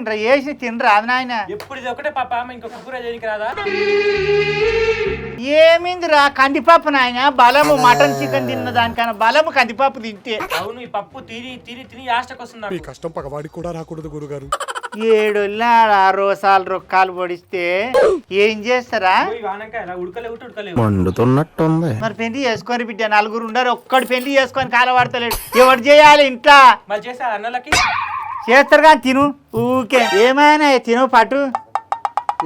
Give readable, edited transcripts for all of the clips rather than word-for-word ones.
వేసిండ్రా వేసి తినరా అది నాయన ఎప్పుడు ఇది ఒకటే పాప ఇంకొక కూర చేయడానికి రాదా? ఏమిందిరా కందిపప్పు నాయన బలము మటన్ చికెన్ తిన్న దానికన్నా బలము కందిపప్పు తింటే. అవును ఈ పప్పు తిని తిని తిని యాస్టకు వస్తుంది. మీ కష్టం పగవాడికి కూడా రాకూడదు గురుగారు. 7 రోసాలు రొక్కాలు పొడిస్తే ఏం చేస్తారా? మండుతున్నట్టుంది. మరి పెళ్లి చేసుకొని బిడ్డ 4 ఉండరు, ఒక్కడు పెళ్లి చేసుకొని కాలవాడతలేడు. ఎవరు చేయాలి ఇంట్లో? మరి చేసా అన్నలకి చేస్తారు కానీ తిను ఊకే ఏమైనా తిను పట్టు.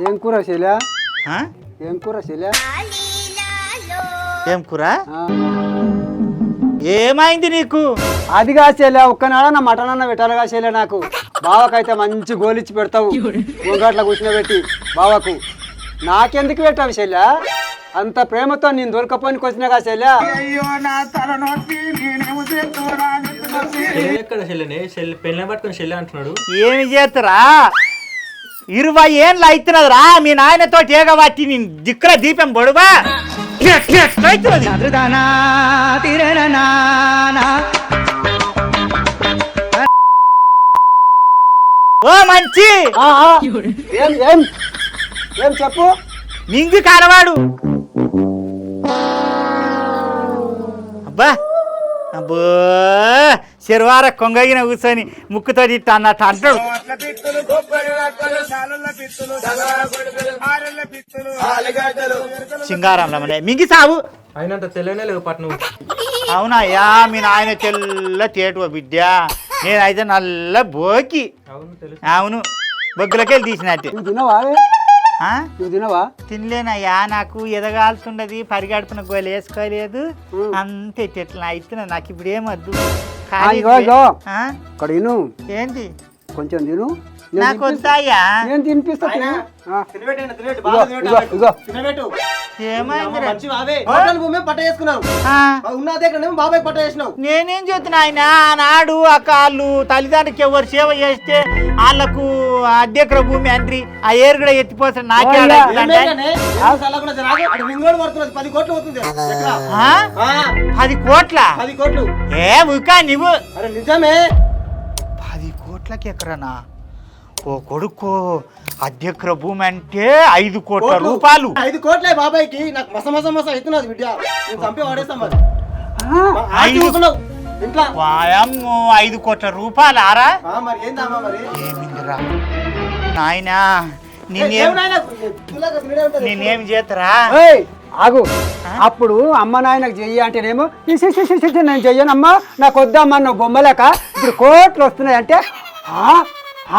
ఏం కూర శైలా? ఆ? ఏం కూర శైలా? ఏం కూర? ఏమైంది నీకు? అదిగా శైలా, ఒక్కనాడ నా మటన్ అన్న పెట్టాలిగా శైలా. నాకు బావకైతే మంచి గోలిచ్చి పెడతావు గోంగాట్ల కూర్చుని బావకు. నాకెందుకు పెట్టావు శైలా? అంత ప్రేమతో నేను దొరకపోనికి వచ్చినాగా శైలా. ఎక్కడ చెల్లెనే పెళ్ళి పట్టుకుని చెల్లె అంటున్నాడు. ఏమి చేస్తారా? 20 ఏళ్ళు అవుతున్నదిరా మీ నాయనతో ఏగబట్టి నేను దిక్కుల దీపం బొడువా. ఓ మంచి ఏం చెప్పు. మింగి కాలవాడు. అబ్బా అబ్బో శనివార కొంగగిన కూర్చొని ముక్కుతో తిట్ట అన్నట్టు అంటాడు. సింగారంలో మింగి సావు. అయినంత తెల్లనే లేవు పట్టు నువ్వు. అవునయ్యా మీ నాయన తెల్ల తేటువ బిడ్డ, నేనైతే నల్ల బోకి. అవును తెలుసు. అవును బొగ్గులకెళ్ళి తీసినట్టు. నువ్వు తినవా? ఆ? నువ్వు తినవా? తినలేనయ్యా, నాకు ఎదగాల్సిండది, పరిగడుపున గోలు వేసుకోలేదు. అంతే ఎట్లా అవుతున్నా నాకు ఇప్పుడు ఏమద్దు. ఇక్కడ తిను, ఏంటి కొంచెం తిను. నాకు వద్దాయ్యా, నేను తినిపిస్తా. ఏమైంది? నేనేం చెప్తున్నా ఆయన ఆనాడు ఆ కాళ్ళు తల్లిదండ్రులకి ఎవరు సేవ చేస్తే వాళ్ళకు అద్దెకర భూమి అంట్రి ఆ ఏరు కూడా ఎత్తిపోతాడు. నాకే 10 కోట్ల? ఏ ఉకా నువ్వు నిజమే. 10 కోట్లకి ఎకరనా? ఓ కొడుకు అద్దెకర భూమి అంటే 5 కోట్ల రూపాయలు. 5 కోట్లే బాబాయ్కి. నాకు మస మస మస అవుతున్నది బిడ్డ. నేను చంపి వాడేస్తాం మరి. 5 కోట్ల రూపాయలు ఆరా? మరి ఏందమ్మా మరి? ఏమిందిరా నాయనా, నేనేం చేస్తారా? ఆగు. అప్పుడు అమ్మ నాయనకు చెయ్యి అంటేనేమో నేను చెయ్యనమ్మా, నాకు వద్దమ్మా, నువ్వు బొమ్మలేక. ఇప్పుడు కోట్లు వస్తున్నాయి అంటే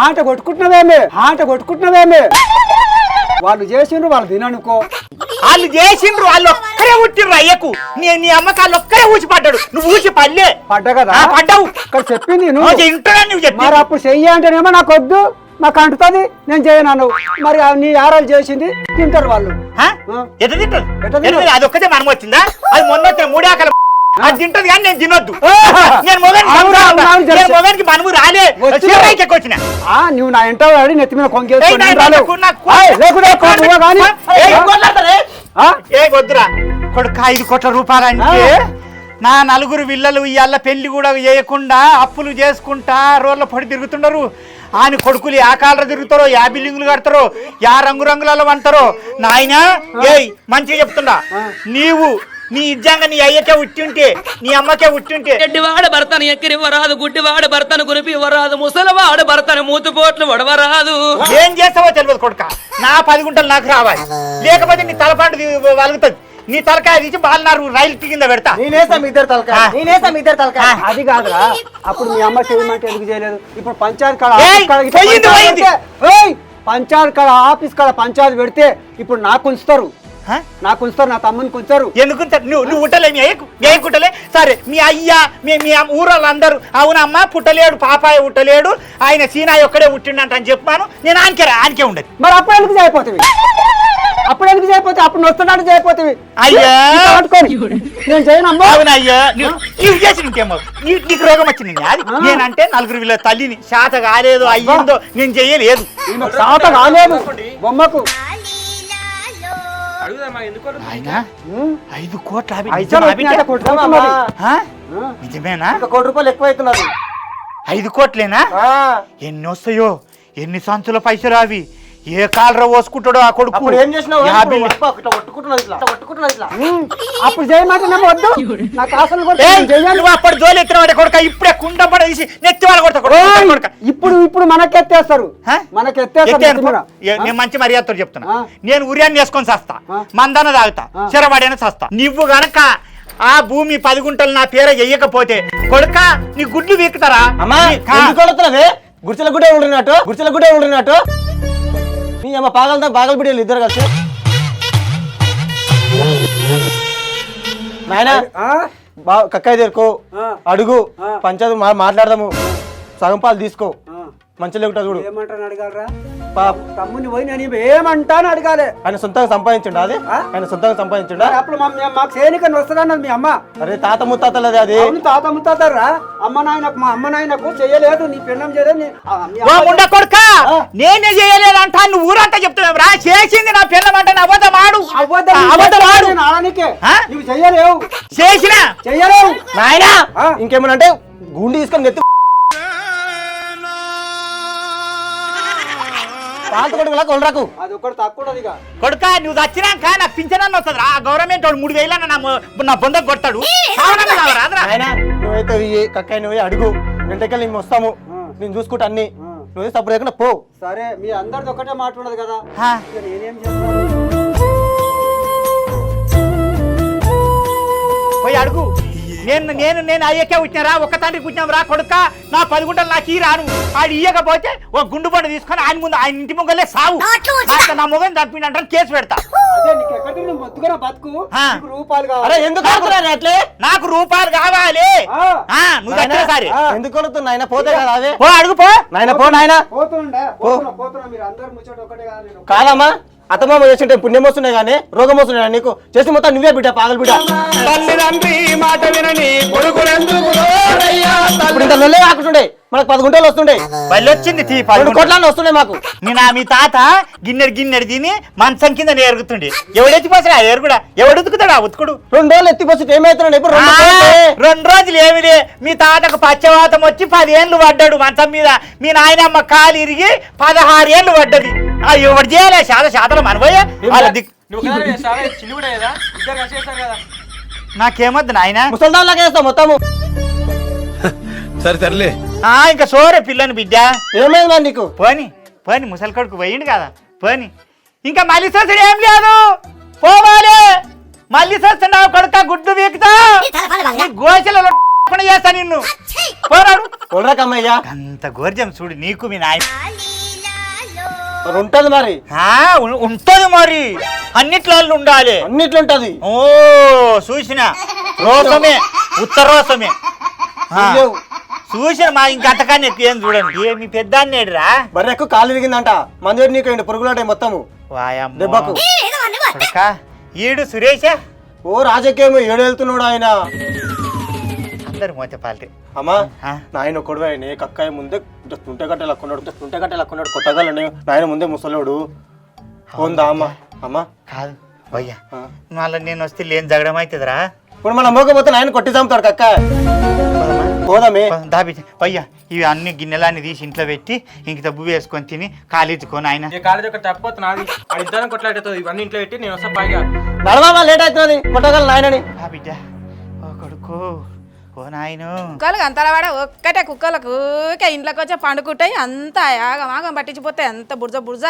ఆట కొట్టుకుంటున్నావేమే. వాళ్ళు చేసిండ్రు, వాళ్ళు తిననుకో. వాళ్ళు చేసిండ్రు, వాళ్ళు ఒక్కరే ఉట్టిర్రు. అయ్యకు నీ అమ్మకి వాళ్ళు ఒక్కరే ఊసి పడ్డాడు, నువ్వు ఊసి పల్లే పడ్డా కదా. పడ్డావు ఇక్కడ చెప్పింది నువ్వు. మరి అప్పుడు చెయ్యి అంటేనేమో నాకు వద్దు, నాకు అంటుతుంది, నేను చేయను. మరి నీ ఆరాలు చేసింది తింటారు వాళ్ళు. ఎట్ట తింటారు? అది ఒక్కటే మనం వచ్చిందా? అది మొన్న వచ్చిన 3 ఆకలి అది తింటది కానీ నేను తినొద్దు. నేను మొదటికి మనము రాలే వచ్చిన. నువ్వు నా ఇంట నెత్తి మీద వద్దురా కొడుకు. 5 కోట్ల రూపాయలు అంటే నా 4 పిల్లలు ఇవాళ పెళ్లి కూడా చేయకుండా అప్పులు చేసుకుంటా రోడ్ల పొడి తిరుగుతున్నారు. ఆయన కొడుకులు యా కాలర తిరుగుతారో, యా బిల్డింగులు కడతారో, యా రంగురంగులలో అంటారో. నాయన మంచిగా చెప్తున్నా, నీవు నీ ఇజ్జంగా నీ అయ్యకే ఉట్టింటే, నీ అమ్మకే ఉట్టింటే, గడ్డివాడ భర్తను ఎక్కిరివ్వరాదు, గుడ్డివాడ భర్తను గురిపివ్వరాదు, ముసలివాడు భర్తను మూతుపోట్లు వడవరాదు. ఏం చేస్తావో తెలియదు కొడుక. నా 10 గుంటలు నాకు రావాలి, లేకపోతే నీ తలపాటు వలుగుతుంది. నీ తలకాయ తీసి బాలనారు రైలు కింద పెడతా. నేనేసాం ఇద్దరు తలకాయ. అది కాదురా, అప్పుడు మీ అమ్మ చేయమంటే ఎందుకు చేయలేదు? ఇప్పుడు పంచాయతీ కాడ ఆఫీస్ కాడ పంచాయతీ పెడితే ఇప్పుడు నాకు ఉంచుతారు, నా తమ్ముని కొంచారు. ఎందుకు నువ్వు పుట్టలే? ఏ కుట్టలే? సరే మీ అయ్యా మీ ఊరోళ్ళందరూ అవునమ్మా పుట్టలేడు, పాపాయ పుట్టలేడు, ఆయన సీనాయి ఒక్కడే పుట్టిండంట అని చెప్పాను. నేను ఆనికే ఉండదు. మరి అప్పుడు ఎందుకు చేయపోతుంది? అప్పుడు వస్తున్నాడు చేయపోతుంది. అయ్యా నేను చేయనమ్మా. అవునయ్యా, నువ్వు చేసి ఇంకేమో నీకు రోగం వచ్చింది. నేనంటే 4 వీళ్ళ తల్లిని. శాత కాలేదు, అయ్యిందో, నేను చెయ్యలేదు. శాత కాలేదు బొమ్మకు. 5 కోట్ల నిజమేనా? 1 కోటి రూపాయలు ఎక్కువ అవుతున్నారు. 5 కోట్లేనా? ఎన్ని వస్తాయో ఎన్ని సంచుల పైసలు అవి ఏ కాలరా పోసుకుంటాడో ఆ కొడుకు అప్పుడు ఏం చేసినావు? యాభై- అప్పుడు చేయమంటే వద్దు నాకు ఆశలు ఏయ్, నువ్వు అప్పుడు జోలు ఎత్తిన కొడుక ఇప్పుడే కుండ పడ తీసి నెత్తి వాళ్ళ కొడతా ఇప్పుడు మనకెత్తేస్తారు నేను మంచి మర్యాదతో చెప్తున్నా ఆ. నేను ఉరియాన్ని వేసుకొని చస్తా ఆ. మందాన తాగుతా చెరవాడైనా చస్తా నువ్వు గనక ఆ భూమి 10 గుంటలు నా పేర చెయ్యకపోతే కొడుక నీ గుడ్లు వీకుతారా అమ్మా ఎందుకు కొడుతున్నది? గుడిచెల గుడే ఉండినట్టు నీ అమ్మ పాగలతో బాగలు బిడ్డలు ఇద్దరు కలిసి నాయనా కక్కాయ తెరుకో అడుగు పంచాయతీ మాట్లాడదాము సగం పాలు తీసుకో మంచి లేకుండా చూడు ఏమంటాను అడగాలరా తమ్ముని పోయి నేను ఏమంటాను అడగాలి ఆయన సొంతంగా సంపాదించండు అది ఆయన సొంతంగా సంపాదించండా అప్పుడు మాకు చేయనికని వస్తుందన్నది మీ అమ్మ అరే తాత ముత్తాతలది అది అవును తాత ముత్తాతారా అమ్మ నాయనకు మా అమ్మ నాయనకు చేయలేదు నీ పెన్నం చేయలేదు కొడుక నేనే చేయలేదంటా నువ్వు ఊరంతా చెప్తున్నావు రా చేసింది నా పిల్లమంటే అబద్ధం ఆడు ఆడనికే నువ్వు చెయ్యలేవు చేసినా చెయ్యలేవు నాయనా ఇంకేమన్నా అంటే గుండి తీసుకొని నెత్తి కొనరాకు అది ఒకటి తక్కువ కొడుక నువ్వు వచ్చినాక నా పింఛనన్న వస్తుంది ఆ గవర్నమెంట్ 3,000 నా బొందకు కొడతాడు ఆయన నువ్వైతే కక్కాయ నువ్వే అడుగు వెంటకెళ్ళి మేము వస్తాము నేను చూసుకుంటా అన్ని నువ్వే తప్పు లేకుండా పో సరే మీ అందరిది ఒకటే మాట ఉండదు కదా నేనేం పోయి అడుగు నేను అయ్యకే వచ్చినారా ఒక్క తండ్రికి కూర్చున్నాం రా కొడుక నా 10 గుంటలు నాకు ఈ రాను ఆడు ఇయ్యకపోతే ఒక గుండు బండ తీసుకొని ఆయన ముందు ఆయన ఇంటి మొగలే సావు నా మొగని తప్పిందంటారు కేసు పెడతా అరే ఎందుకు అట్లే నాకు రూపాయలు కావాలి నువ్వు దగ్గర సరే ఎందుకు కొడుతున్నా ఆయన పోతే కదా అదే పో అడుగు పో నాయన పో నాయన కాదమ్మా అత్తమామ చేసింటే పుణ్యం వస్తున్నాయి కానీ రోగం వస్తున్నాయి నీకు చేసి మొత్తం నువ్వే బిడ్డ పాగలు బిడ్డ ఇప్పుడు ఇంత నొల్లే కాకుంటుండే మనకు 10 గుంటలు వస్తుండే బలి వచ్చింది 2 కోట్లన్నీ వస్తుండే మాకు మీ తాత గిన్నెడు తిని మంచం కింద నేరుగుతుండే ఎవడెత్తిపోసా ఏరు కూడా ఎవడుతుకుతాడా ఉతుకుడు 2 రోజులు ఎత్తిపోసి ఏమైతున్నాడు ఇప్పుడు 2 రోజులు ఏమిలే మీ తాతకు పచ్చవాతం వచ్చి 10 ఏళ్ళు పడ్డాడు మంచం మీద మీ నాయనమ్మ కాలు ఇరిగి 16 ఏళ్ళు పడ్డది ఎవడు చేయలే శాతలు మనబోయే వాళ్ళ చిన్న కూడా కదా ఇద్దరు కలిసి చేస్తారు కదా నాకేమద్దు నాయన ముసల్దాన్లాగా వేస్తాం మొత్తము సరే సర్లే ఇంకా సోరే పిల్లని బిడ్డ ఏమైంది మరి నీకు పోని ముసలి కొడుకు పోయిండు కదా పోని ఇంకా మళ్ళీ సోసడు ఏం లేదు పోవాలి మళ్ళీ సోస్తున్నావు కొడుక గుడ్డు వీకుతా గోచలలో చేస్తా నిన్ను పోరాడు కమ్మయ్యా అంత గోర్జం చూడు నీకు మీ నాయన ఉంటది మరి ఉంటది మరి అన్నిట్లో ఉండాలి అన్నిట్లో ఉంటది ఓ చూసిన రోసమే ఉత్తరోసమే చూసిన మా ఇంకంతకన్నా ఎక్కువ ఏం చూడండి మీ పెద్దాన్నేడురా మరి ఎక్కువ కాలు ఇరిగిందంట మంది నీకు పురుగులాంటాయి మొత్తము దెబ్బకు ఈడు సురేష ఓ రాజకీయం ఏడు వెళ్తున్నాడు ఆయన అందరు మోతే పాలితే అమ్మా నాయన ఒక్కడు ఆయన కక్కాయ ముందే తుంటగట్ట లక్కున్నాడు కొట్టగలను నాయన ముందే ముసలోడు పోందా అమ్మా అమ్మా కాదు భయ్యా మళ్ళీ నేను వస్తే లేని జగడం అవుతుందిరా ఇప్పుడు మనం మోకపోతే నాయన కొట్టి చంపుతాడు కక్క పోదామే దాబి భయ్యా ఇవి అన్ని గిన్నెలన్నీ తీసి ఇంట్లో పెట్టి ఇంక దబ్బు వేసుకొని తిని కాలేజీకొని ఆయన కాలేజీ ఒక తప్పదు నాది ఇద్దరం కొట్లాడుతుంది ఇవన్నీ ఇంట్లో పెట్టి నేను వస్తా పైగా నడవా లేట్ అవుతుంది కొట్టగలను నాయనని బిడ్డ ఓ కొడుకు ఓ నాయను కుక్కలు అంతలవాడ ఒక్కటే కుక్కలకు ఇంట్లోకి వచ్చి పండుకుంటాయి అంత ఆగమాగం పట్టించిపోతాయి అంత బుర్జ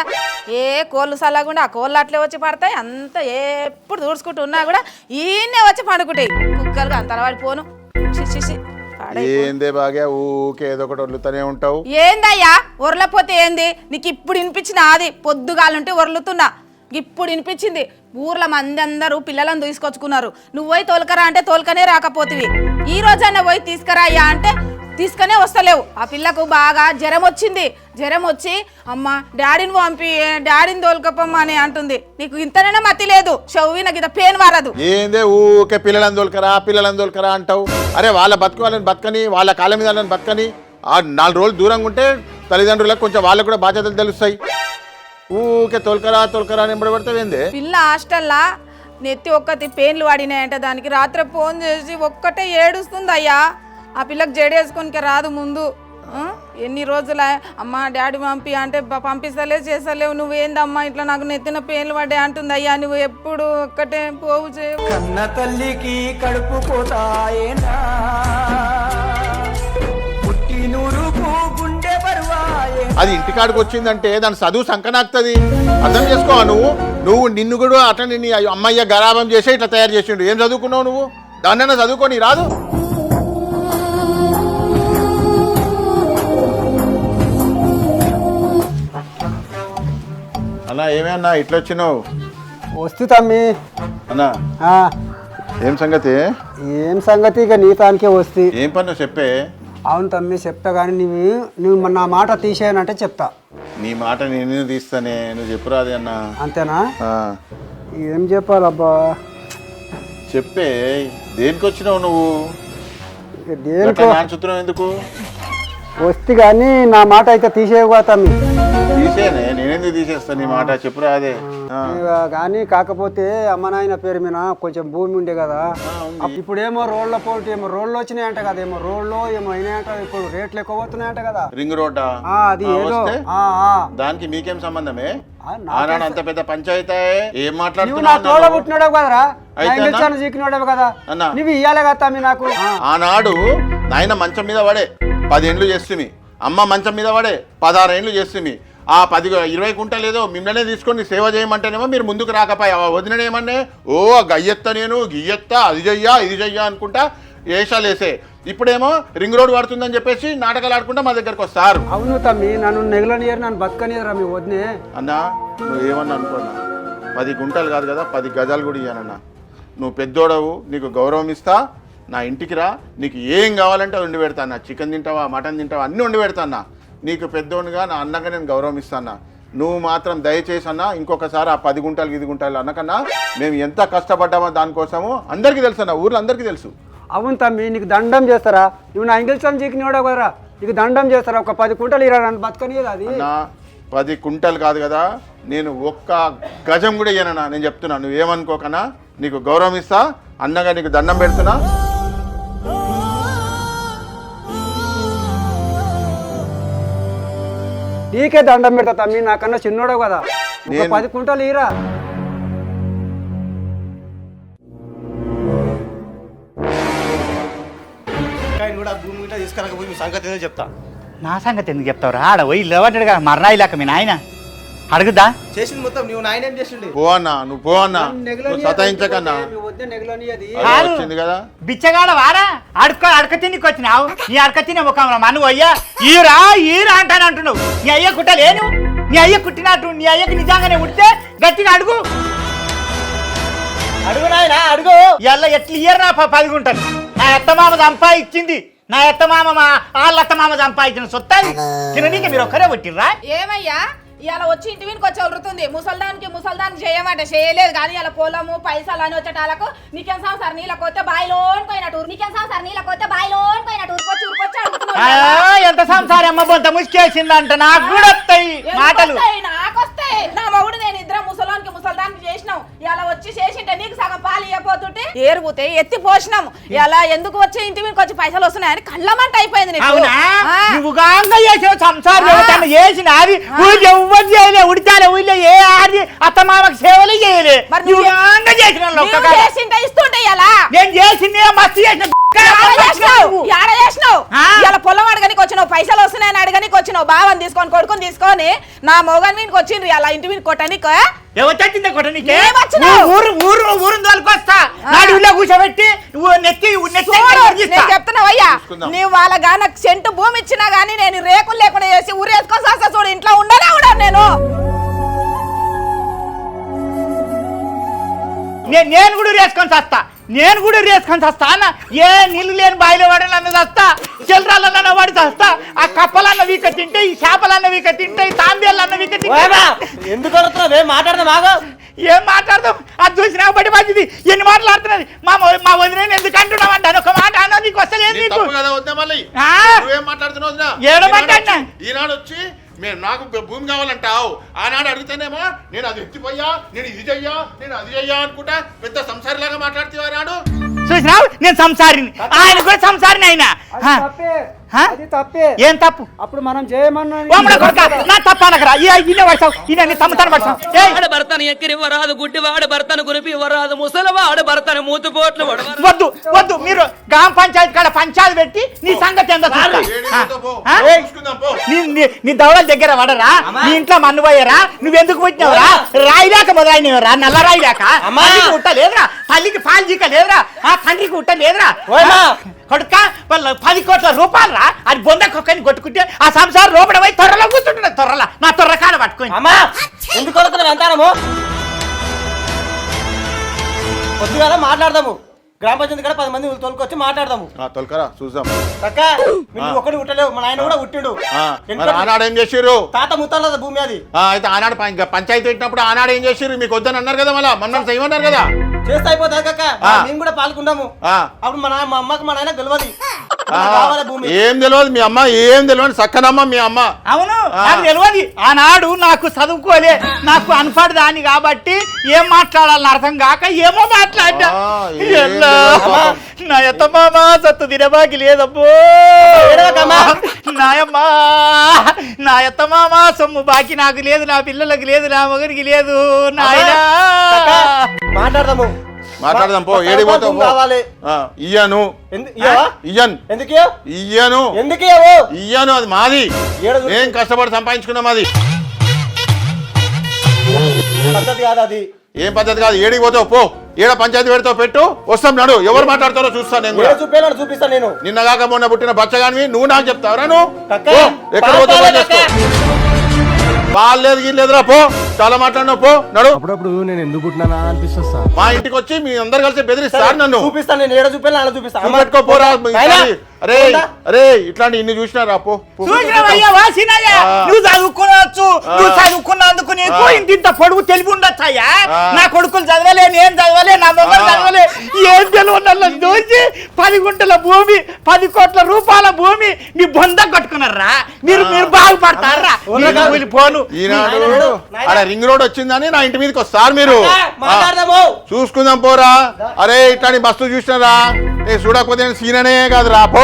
ఏ కోళ్ళు సల్లగుండా ఆ కోళ్ళు అట్లే వచ్చి పడతాయి అంత ఎప్పుడు దూడ్చుకుంటూ ఉన్నా కూడా ఈయనే వచ్చి పండుకుంటాయి కుక్కలు అంతలవాడి పోను ఏందే బాగా ఊకే ఏదో ఒకటి వదులుతూనే ఉంటావు ఏందయ్యా ఒరలపోతే ఏంది నీకు ఇప్పుడు వినిపించిన అది పొద్దుగాలుంటే ఒర్లుతున్నా ఇప్పుడు వినిపించింది ఊర్లో మంది అందరూ పిల్లలను తీసుకొచ్చుకున్నారు నువ్వు పోయి తోలుకరా అంటే తోలుకనే రాకపోతివి ఈ రోజన్నా పోయి తీసుకురా అయ్యా అంటే తీసుకునే వస్తలేవు ఆ పిల్లకు బాగా జ్వరం వచ్చింది జ్వరం వచ్చి అమ్మ డాడీని పంపి డాడీని తోలుకపోమ్మ అని అంటుంది నీకు ఇంతనైనా మతి లేదు చెవి నాకు ఇంత పెయిన్ వారదు ఏందే ఊకే పిల్లలను తోలుకరా అంటావు అరే వాళ్ళ బతుకోవాలని బతకని వాళ్ళ కాళ్ళ మీద బతకని ఆ 4 రోజులు దూరంగా ఉంటే తల్లిదండ్రులకు కొంచెం వాళ్ళకు కూడా బాధ్యతలు తెలుస్తాయి ఊకే తోలుకరా అని పడతావేందే పిల్ల హాస్టల్లా నెత్తి ఒక్కటి పెయిన్లు పడినాయంట దానికి రాత్రి ఫోన్ చేసి ఒక్కటే ఏడుస్తుంది అయ్యా ఆ పిల్లకి జడేసుకొని రాదు ముందు ఆ? ఎన్ని రోజుల అమ్మ డాడీ పంపి అంటే పంపిస్తలే చేస్తలేవు నువ్వేందమ్మా ఇట్లా నాకు నెత్తిన పేర్లు పడ్డాయి అంటుంది అయ్యా నువ్వు ఎప్పుడు ఒక్కటే పోవు చేయవు. కన్న తల్లికి కడుపు పోతాయేనా పుట్టినూరుకు గుండె బరువాయే. అది ఇంటికాడికి వచ్చిందంటే దాని చదువు సంకనాక్తుంది. అర్థం చేసుకో. నువ్వు నిన్ను కూడా అట్లా నీ అమ్మయ్య గరాబం చేసే ఇట్లా తయారు చేసిండు. ఏం చదువుకున్నావు నువ్వు? దాన్నైనా చదువుకొని రాదు. అన్నా ఏమన్నా ఇట్లా వచ్చినావు? వస్తు తమ్మి. అన్నా ఆ, ఏం సంగతి? ఏం సంగతి ఇక నీ తానికే వస్తే. ఏం పన్ను చెప్పే. అవును తమ్మి చెప్తా కానీ నువ్వు నా మాట తీసేయనంటే చెప్తా. నీ మాట నేను తీస్తానే, నువ్వు చెప్పురాది అన్న. అంతేనా? ఆ, ఏం చెప్పాలబ్బా. చెప్పే. దేనికి వచ్చినావు నువ్వు? ఇక దేనికో నాచుతున్నావు ఎందుకు? వస్తే కానీ నా మాట అయితే తీసేయగా తమ్మి. తీసేనే, నేనెందుకు తీసేస్తా నీ మాట? చెప్పురా అదే. కానీ కాకపోతే అమ్మ నాయన పేరు మీద కొంచెం భూమి ఉండే కదా. ఇప్పుడేమో రోడ్ల పోటీ ఏమో రోడ్లు వచ్చినాయంట కదా, ఏమో రోడ్లు ఏమో అయినాయంట. ఇప్పుడు రేట్లు ఎక్కువ పోతున్నాయంట కదా. రింగ్ రోడ్డా? అది ఏదో దానికి మీకేం సంబంధమే? నాకేం ఆనాడు అంత పెద్ద పంచాయతీ ఏం నువ్వు నా మాట్లాడుతున్నావు? తోడ పుట్టినాడు కదరా, అయితే చీకినాడు కదా అన్నా. నువ్వు ఇయ్యాలి కదా తమ్మి నాకు. ఆనాడు నాయన మంచం మీద పడే 10 ఏండ్లు చేస్తుంది, అమ్మ మంచం మీద పడే 16 ఏండ్లు చేస్తుంది. ఆ 10-20 గుంటలు ఏదో మిమ్మల్నే తీసుకొని సేవ చేయమంటేనేమో మీరు ముందుకు రాకపోయా. వదిననేమన్నా ఓ గయ్యెత్త నేను గియ్యెత్తా అది చెయ్యా ఇది చెయ్యా అనుకుంటా వేషాలు వేసే. ఇప్పుడేమో రింగ్ రోడ్ పడుతుందని చెప్పేసి నాటకాలు ఆడుకుంటా మా దగ్గరకు వస్తారు. అవును తమ్మి, నన్ను నెగలనియరు, నన్ను బతకనియరా మీ వదినే. అన్నా నువ్వు ఏమన్నా అనుకున్నా 10 గుంటలు కాదు కదా 10 గజాలు కూడా ఇయ్యానన్నా. నువ్వు పెద్దోడవు, నీకు గౌరవం ఇస్తా. నా ఇంటికి రా, నీకు ఏం కావాలంటే వండి పెడతాను. చికెన్ తింటావా మటన్ తింటావా అన్నీ వండి పెడతాను. నీకు పెద్దోడుగా నా అన్నగా నేను గౌరవం ఇస్తాను. నువ్వు మాత్రం దయచేసి అన్న ఇంకొకసారి ఆ 10 గుంటలు 5 గుంటలు అన్నకన్నా మేము ఎంత కష్టపడ్డామో దానికోసము అందరికీ తెలుసు అన్న, ఊర్లో అందరికీ తెలుసు. అవును తమ్మి, నీకు దండం చేస్తారా? నువ్వు నా ఇంగిల్సం చీకినోడా కదరా, నీకు దండం చేస్తారా? ఒక 10 కుంటలు ఇరా, నన్ను బతకనియదు. అది అన్న 10 కుంటలు కాదు కదా, నేను ఒక్క గజం కూడా ఇయ్యనన్నా. నేను చెప్తున్నా, నువ్వేమనుకోకనా, నీకు గౌరవం ఇస్తా. అన్నగా నీకు దండం పెడుతున్నా. నీకే దండం పెడతా తమ్మి, నాకన్నా చిన్నోడో కదా. ఒక 10 కుంటలు ఇరా. కూడా భూమి గిట్ట తీసుకురాకపోయి మీ సంగతి ఏదో చెప్తా. నా సంగతి ఎందుకు చెప్తావురా? ఆడ పోయి లేవన్నాడుగా మరణాయి లేక మీ నాయన అడుగుదా చేసింది మొత్తం నువ్వు నాయన ఏం చేసిండు? పో అన్నా, నువ్వు పో అన్నా, నువ్వు సతాయించకన్నా. వచ్చింది కదా బిచ్చగాడ వారా అడక తినికి వచ్చినావు. నీ అడక తినే ముఖంలో మను అయ్యా ఈరా ఈరా అంటాను అంటున్నావు. నీ అయ్య కుట్టలేను, నీ అయ్య కుట్టినట్టు నీ అయ్యకి నిజంగానే ఉడితే గట్టిగా అడుగు. అడుగు నాయనా అడుగు. ఇలా ఎట్లా ఇయ్యరు నా 10 గుంటలు. నా అత్తమామ సంపాదించింది, నా అత్తమామ వాళ్ళ అత్తమామ సంపాదించిన సొత్తాది తిననీకి మీరు ఒక్కరే కొట్టిర్రా? ఏమయ్యా ఇలా వచ్చి ఇంటి వీనికి వచ్చి వరుతుంది. ముసల్దానికి చేయమంటే చేయలేదు కానీ ఇలా పొలము పైసలు అని వచ్చేటాలకు నీకేం సంసార్ నీళ్ళకొస్తే బాయిలోని పోయినట్టు ఊరుకొచ్చి అడుగుతున్నావు. ఎంత సంసారం అమ్మ బొంత ముసుకేసిందంట. నాకు కూడా వస్తాయి మాటలు. నాకొస్తాయి. నా మగుడు నేను ఇద్దరం ముసల్దానికి చేసినాం. ఇలా వచ్చి చేసింటే నీకు సగం పాలు ఇవ్వబోతుంటే ఏరుగుతే ఎత్తి పోసినాం. ఇలా ఎందుకు వచ్చి ఇంటి వీనికి వచ్చి పైసలు వస్తున్నాయని కళ్ళమంట అయిపోయింది నీకు. నువ్వు గాంగా చేసిన సంసారం చేసిన అది ఎవ్వరు చేయలే. ఉడిచాలే ఊళ్ళో ఏ ఆడి అత్తమామకు సేవలు చేయలే. చేసింటే ఇస్తుంటే ఇలా నేను చేసింది మస్తు చేసిన ఇలా పొలం అడగనికి వచ్చినావు, పైసలు వస్తున్నాయని అడగనికి వచ్చినావు. బావని తీసుకొని కొడుకుని తీసుకొని నా మొగన్ వీనికి వచ్చిండ్రు అలా ఇంటి వీనికి కొట్టనికి. ఎవరిచ్చింది కొట్టనికి? ఊరు తోలుకొస్తా నాడు కూర్చోబెట్టి చెప్తున్నావు అయ్యా. నీవు వాళ్ళగా నాకు సెంటు భూమి ఇచ్చినా గానీ నేను రేకులు లేకుండా చేసి ఊరేసుకొని వస్తా చూడు. ఇంట్లో ఉండనే ఉండను నేను కూడా రేసుకొని వస్తా అన్న. ఏ నీళ్ళు లేని బాయిలో పడాలన్న వస్తా, చిల్లరాలన్న వాడి వస్తా. ఆ కప్పలన్న వీక తింటే, ఈ చేపలన్న వీక తింటే, ఈ తాంబేళ్ళన్న వీక తింటే. ఎందుకు మాట్లాడదాం బాగా? ఏం మాట్లాడదాం? అది చూసినా బట్టి మంచిది. ఎన్ని మాట్లాడుతున్నది మా వదిన ఎందుకు అంటున్నావు అంటాను. ఒక మాట అన్నా నీకు వస్తలేదు. నీకు ఏడమంటా ఈనాడు వచ్చి నాకు భూమి కావాలంటావు. ఆనాడు అడిగితేనేమో నేను అది ఎత్తిపోయా, నేను ఇది చెయ్యా, నేను అది చెయ్యా అనుకుంటా పెద్ద సంసారిలాగా మాట్లాడుతూ నాడు. చూసినావు నేను సంసారిని, ఆయన కూడా సంసారిని. అయినా హా? అది తప్పే. ఏం తప్పు అప్పుడు మనం చేయమన్నా ఓమన కొడుకా, నా తప్ప అనకరా ఇన్న పడతావు ఇన్న తమ్ముతాను పడతావు వాడు భర్తను ఎక్కిరివ్వరాదు గుడ్డివాడు భర్తను గురిపివ్వరాదు ముసలివాడు భర్తను మూతుపోట్లు వడవరాదు. వద్దు వద్దు మీరు గ్రామ పంచాయతీ కాడ పంచాయతీ పెట్టి నీ సంగతి ఎంత నీ దవడల దగ్గర పడరా నీ ఇంట్లో మన్ను పోయారా నువ్వెందుకు పుట్టినవరా రాయిలేక మొదలైనవరా నల్ల రాయిలేక తల్లికి ఉట్ట లేదురా తల్లికి పాలు జీక లేదురా ఆ తండ్రికి ఉట్ట లేదురా కొడుక వాళ్ళ 10 కోట్ల రూపాయలు రా అది బొందకొక్కని కొట్టుకుంటే ఆ సంసారం లోపల పోయి త్వరలో కూర్చుంటున్నా త్వరలో నా త్వరకాడ పట్టుకొని అమ్మా ఎందుకు కొడుకున్నావు అంటారము వద్దు కదా మాట్లాడదాము గ్రామ పంచాయతీ కూడా 10 మంది తోలుకొచ్చి మాట్లాడదాము తొలకరా చూద్దాం అక్క మీరు ఒకటి ఉట్టలేవు మా నాయన కూడా ఉట్టిండు ఆనాడు ఏం చేసిర్రు తాత ముత్తాల భూమి అది అయితే ఆనాడు పంచాయతీ పెట్టినప్పుడు ఆనాడు ఏం చేసిర్రు మీకు వద్దని అన్నారు కదా మళ్ళా మొన్న చేయమన్నారు కదా చేస్తే అయిపోతుంది కక్క మేము కూడా పాల్గొన్నాము అప్పుడు మా అమ్మకి మా నాయన గెలవది భూమి ఏం తెలియదు మీ అమ్మ ఏం తెలియదు చక్కనమ్మ మీ అమ్మ అవును నాకు తెలియదు ఆనాడు నాకు చదువుకోలే నాకు అనపడు దాన్ని కాబట్టి ఏం మాట్లాడాలని అర్థం కాక ఏమో మాట్లాడా నా ఎత్తమామా సత్తు తినబాకి లేదబ్బో నాయమ్మా నా ఎత్తమామా సొమ్ము బాకి నాకు లేదు నా పిల్లలకు లేదు నా మగనికి లేదు నాయనా మాట్లాడదాము మాట్లాడదాం పో ఏడికి పోతావు కావాలి ఇయ్యను ఇయ్యను ఎందుకు ఇయ్యను ఎందుకు ఇయ్యను అది మాది ఏం కష్టపడి సంపాదించుకున్నాం అది పద్ధతి కాదు అది ఏం పద్ధతి కాదు ఏడికి పోతావు పో ఏడ పంచాయతీ పెడతావు పెట్టు వస్తాం నడు ఎవరు మాట్లాడతారో చూస్తాను నేను కూడా చూపిస్తాను నేను నిన్న కాక మొన్న పుట్టిన బచ్చగానివి నువ్వు నాకు చెప్తావరా నువ్వు ఎక్కడ పోతావు బాగాలేదు గీలేదురా పో చాలా మాట్లాడినావు పో నడు అప్పుడప్పుడు నేను ఎందుకు పుట్టినా అనిపిస్తుంది సార్ మా ఇంటికి వచ్చి మీ అందరు కలిసి బెదిరిస్తారు నన్ను చూపిస్తాను నేను ఏడ చూపాను అలా చూపిస్తాను పెట్టుకో పోరా అరే అరే ఇట్లాంటి ఇన్ని చూసినారా పో నువ్వు చదువుకోవచ్చు నువ్వు చదువుకున్నందుకు నీకు ఇంత పొడుగు తెలివి ఉండొచ్చాయా నా కొడుకులు చదవలే నేను చదవలే నా మొక్కలు చదవలే ఏం తెలియదు దోచి 10 గుంటల భూమి 10 కోట్ల రూపాయల భూమి మీ బొంద కట్టుకున్నారా మీరు మీరు బాగుపడతారా పోను ఈనాడు అక్కడ రింగ్ రోడ్ వచ్చిందని నా ఇంటి మీదకి వస్తారు మీరు చూసుకుందాం పోరా అరే ఇట్లాంటి బస్సు చూసినారా నేను చూడకపోతే సీననే కాదు రాపో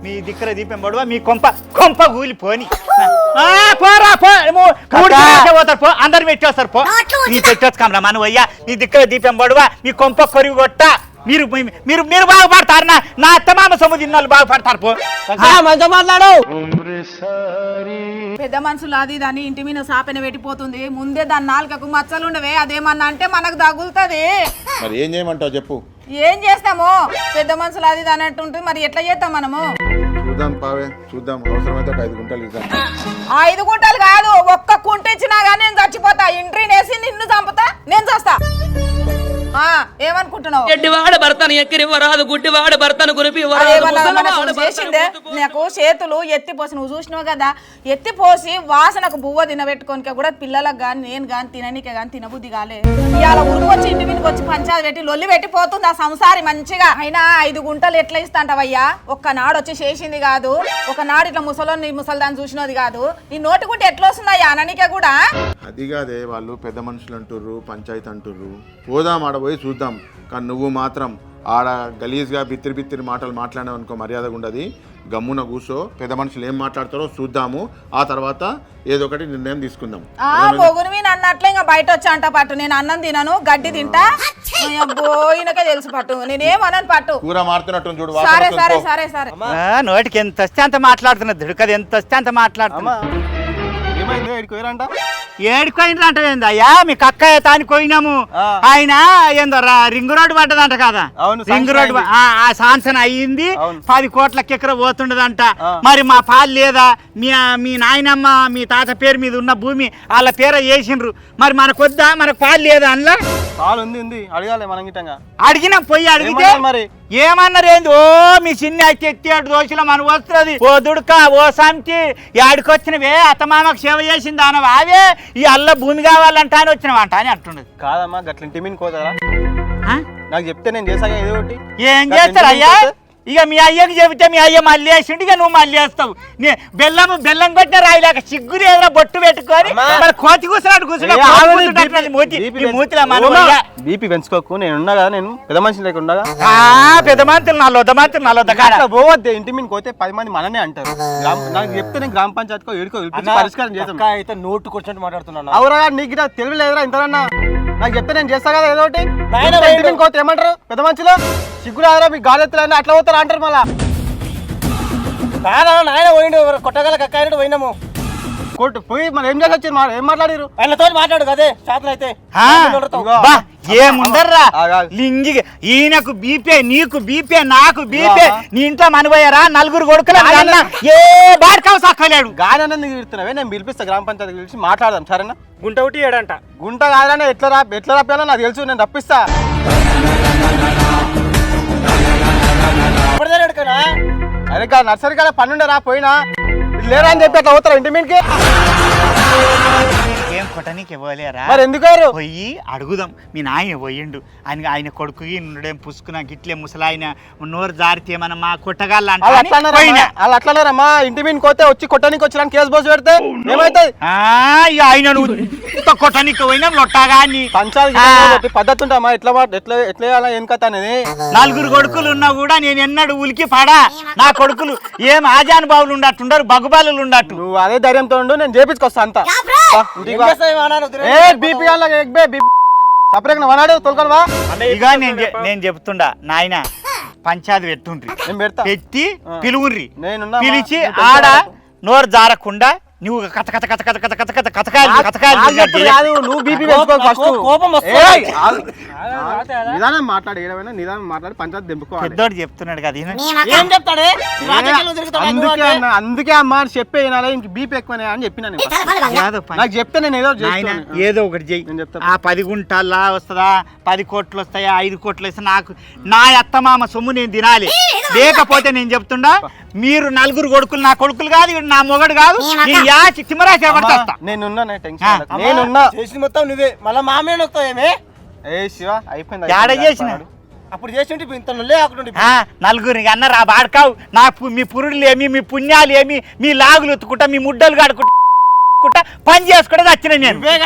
మీ దిక్కర దీపం పడువా మీ కొంప కూలిపోని పోరా పోతారు పో అందరు పెట్టేస్తారు పో నీ పెట్టేసుకోమరా మనం అయ్యా నీ దిక్కర దీపం పడువా మీ కొంప కొరిగి కొట్ట మీరు మీరు మీరు బాగుపడతారు నా అత్తమామ సొమ్ము తిన్నాళ్ళు బాగుపడతారు పో మంచిగా మాట్లాడు పెద్ద మనుషులు అది దాన్ని ఇంటి మీద సాపెన పెట్టిపోతుంది ముందే దాని నాలుకకు మచ్చలు ఉండవే అదేమన్నా అంటే మనకు తగులుతుంది మరి ఏం చేయమంటావు చెప్పు ఏం చేస్తాము పెద్ద మనుషులు అది దాని అంటుంటుంది మరి ఎట్లా చేస్తాం మనము చూద్దాం పావే చూద్దాం అవసరమైతే 5 గుంటలు ఇద్దాం 5 గుంటలు కాదు ఒక్క కుంట ఇచ్చినా కానీ నేను చచ్చిపోతా ఇంట్రీ నేసి నిన్ను చంపుతా నేను చేస్తా ఏమనుకుంటున్నావు ఎడ్డివాడు భర్తను ఎక్కిరివ్వరాదు గుడ్డివాడు భర్తను చేసిందే నాకు చేతులు ఎత్తిపోసి నువ్వు చూసినావు కదా ఎత్తిపోసి వాసనకు బువ్వ తినబెట్టుకోనిక కూడా పిల్లలకు కానీ నేను కానీ తిననీకే కానీ తినబుద్ధి కాలే ఇవాళ ఉరుకు వచ్చి ఇంటి మీదకి వచ్చి పంచాయతీ పెట్టి లొల్లి పెట్టిపోతుంది ఆ సంసారి మంచిగా అయినా 5 గుంటలు ఎట్లా ఇస్తాంటవయ్యా ఒక్కనాడు వచ్చి చేసింది కాదు ఒకనాడు ఇట్లా ముసలిదాన్ని చూసినది కాదు నీ నోటికుంటే ఎట్లా వస్తున్నాయా అననికే కూడా అది కాదే వాళ్ళు పెద్ద మనుషులు అంటుర్రు పంచాయతీ అంటుర్రు పోదాం ఆడ పోయి చూద్దాం కానీ నువ్వు మాత్రం ఆడ గలీజ్గా బిత్తిరి మాటలు మాట్లాడావు అనుకో మర్యాదగా ఉండదు గమ్మున కూర్చో పెద్ద మనుషులు ఏం మాట్లాడతారో చూద్దాము ఆ తర్వాత ఏదో ఒకటి నిర్ణయం తీసుకుందాం మొగునివి నన్ను అట్లా ఇంకా బయట వచ్చా అంట పట్టు నేను అన్నం తినను గడ్డి తింటా ఈయనకే తెలుసు పట్టు నేనేమనను పట్టు కూర మారుతున్నట్టు చూడు సరే సరే సరే సరే నోటికి ఎంత వస్తే అంత మాట్లాడుతున్నా దుడుకది ఎంత వస్తే అంత మాట్లాడుతున్నా ఏడుకోయిన అంటే అయ్యా మీ కక్కయ్య తాని పోయినాము ఆయన ఏందో రింగ్ రోడ్ పడ్డదంట కదా రింగ్ రోడ్ ఆ శాంక్షన్ అయ్యింది 10 కోట్లకి ఎకర పోతుండదంట మరి మా పాలు లేదా మీ నాయనమ్మ మీ తాత పేరు మీద ఉన్న భూమి వాళ్ళ పేరు వేసిండ్రు మరి మనకు వద్దా మనకు పాలు లేదా అందులో పాలు ఉంది అడగాలి మనం గిట్టంగా అడిగినా పోయి అడిగితే మరి ఏమన్నారేంది ఓ మీ చిన్న ఎత్తి దోషుల మన వస్తుంది ఓ దుడుక ఓ సంతి ఆడికొచ్చినవే అత్తమామకు సేవ చేసింది అనవ అవే ఈ అల్ల భూమి కావాలంట అని వచ్చినవంట అని అంటున్నది కాదమ్మా గట్ల ఇంటి మీద కోతారా నాకు చెప్తే నేను చేసాక ఏదో ఒకటి ఏం చేస్తారు అయ్యా ఇక మీ అయ్యకి చెబితే మీ అయ్య మళ్ళీ వేసిండు, ఇక నువ్వు మళ్ళీ వేస్తావు. బెల్లం కొట్టిన రాయిలాక సిగ్గులు ఏదైనా బొట్టు పెట్టుకొని మరి కోతి కూర్చున్నాడు బీపీ పెంచుకోకు, నేను ఉన్నా కదా, నేను పెద్ద మనిషి లేకుండా పెద్ద మంత్రులు నల్లొద్ద పోవద్దే. ఇంటి మీద పోతే 10 మంది మననే అంటారు. నాకు చెప్తే నేను గ్రామ పంచాయతీకో ఏడుకో పరిష్కారం చేస్తాను. అయితే నోటు కూర్చొని మాట్లాడుతున్నాను. అవురా నీకు తెలివి లేదురా ఇంతకన్నా? నాకు చెప్తే నేను చేస్తా కదా ఏదో ఒకటి. కోతే ఏమంటారు పెద్ద మంచిలో? సిగ్గు రాదురా మీకు గాలెత్తులు అట్లా పోతారా అంటారు మళ్ళా. నాయన పోయిండు కొట్టగల కక్కాయనట్టు పోయినాము. కొట్టు పోయి మరి ఏం చేసి వచ్చి ఏం మాట్లాడారు? ఆయనతో మాట్లాడు కదే శాతం అయితే ఏముందర్రా లింగి. ఈయనకు బీపే, నీకు బీపే, నాకు బీపే. నీ ఇంట్లో మనబోయారా నలుగురు కొడుకులు ఏ బాడకావు సక్కలేడు. గాలి అన్నది తిడుతున్నావే, నేను పిలిపిస్తా గ్రామ పంచాయతీ పిలిచి మాట్లాడదాం సరేనా? గుంట ఒకటి ఏడంట. గుంట కాదన్నా ఎట్లా రాపాలో నాకు తెలుసు, నేను రప్పిస్తా. అరే నర్సరీ కాడ పన్నుండే రా పోయినా లేరా అని చెప్పి అట్లా పోతారా ఇంటి మీదకి? ఏం కొట్టనీకి ఇవ్వలేరా? మరి ఎందుకు పోయి అడుగుదాం. మీ నాయన పోయిండు, ఆయన కొడుకు నుండేం పుసుకున్నా గిట్లే ముసలాయన నోరు జారితే మన మా కొట్టగాళ్ళు వాళ్ళు అట్లన్నారమ్మా. ఇంటి మీదకి పోతే వచ్చి కొట్టనీకి వచ్చిన కేసు బోసు పెడితే ఏమైతుంది? ఆయన కొట్టనీకి పోయినా లొట్టాగా పంచాయతీ పద్ధతి ఉంటామా? ఎట్లా ఏం కథ అనేది. నలుగురు కొడుకులు ఉన్నా కూడా నేను ఎన్నడు ఉలికి పడా. నా కొడుకులు ఏం ఆజానుబావులు ఉండట్టుండరు, బగుబాలు ఉండట్టు. నువ్వు అదే ధైర్యంతో ఉండు, నేను చేపించుకొస్తా అంతా. ఇక నేను చెప్తుండా నాయన పంచాయతీ పెట్టుండ్రి, పెట్టి పిలువుర్రి, పిలిచి ఆడ నోరు జారకుండా నువ్వు నిదానం మాట్లాడి ఏమైనా నిదానం మాట్లాడి పంచాయతీ దింపుకోవాలి. పెద్దోడు చెప్తున్నాడు కదా. అందుకే అమ్మా చెప్పే బీపీ ఎక్కువ అని చెప్పినా. నాకు చెప్తే నేను ఏదో ఒకటి చెయ్యి. ఆ 10 గుంటల్లా వస్తుందా, 10 కోట్లు వస్తాయా, 5 కోట్లు వస్తా, నాకు నా అత్తమామ సొమ్ము నేను తినాలి. లేకపోతే నేను చెప్తుండా, మీరు నలుగురు కొడుకులు నా కొడుకులు కాదు, నా మొగడు కాదు. నేనున్నా చేసి మొత్తం నువ్వే మళ్ళీ మామే నొక్తావేమే. ఏ శివ అయిపోయింది. ఏడ చేసిన అప్పుడు చేసి ఇంత నలుగురు అన్నారు ఆ బాడకావు. నాకు మీ పురుడులు ఏమి, మీ పుణ్యాలు ఏమి, మీ లాగులు ఉత్తుకుంటా, మీ ముడ్డలు కాడుకుంటా పని చేసుకుంటే వచ్చిన నేను. ఇవే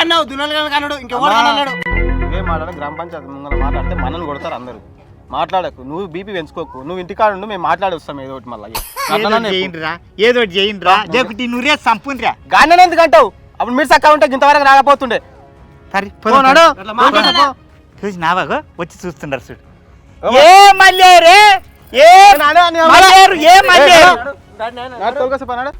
మాట్లాడ గ్రామ పంచాయతీ ముంగల మాట్లాడితే మనల్ని కొడతారు అందరూ. మాట్లాడకు, నువ్వు బీపీ పెంచుకోకు, నువ్వు ఇంటికాడ ఉండు, మేము మాట్లాడి వస్తాం ఏదో ఒకటి. మళ్ళీ ఏదో ఒకటి చేయండిరా, లేకపోతే నువ్వే సంపుండ్రా. గానే ఎందుకంటావు? అప్పుడు మీరు చక్కగా ఉంటే ఇంతవరకు రాకపోతుండే. చూసి నావాగో వచ్చి చూస్తుండారు చూడు. ఏ మళ్ళీ రే, ఏ మళ్ళీ పన్నాడు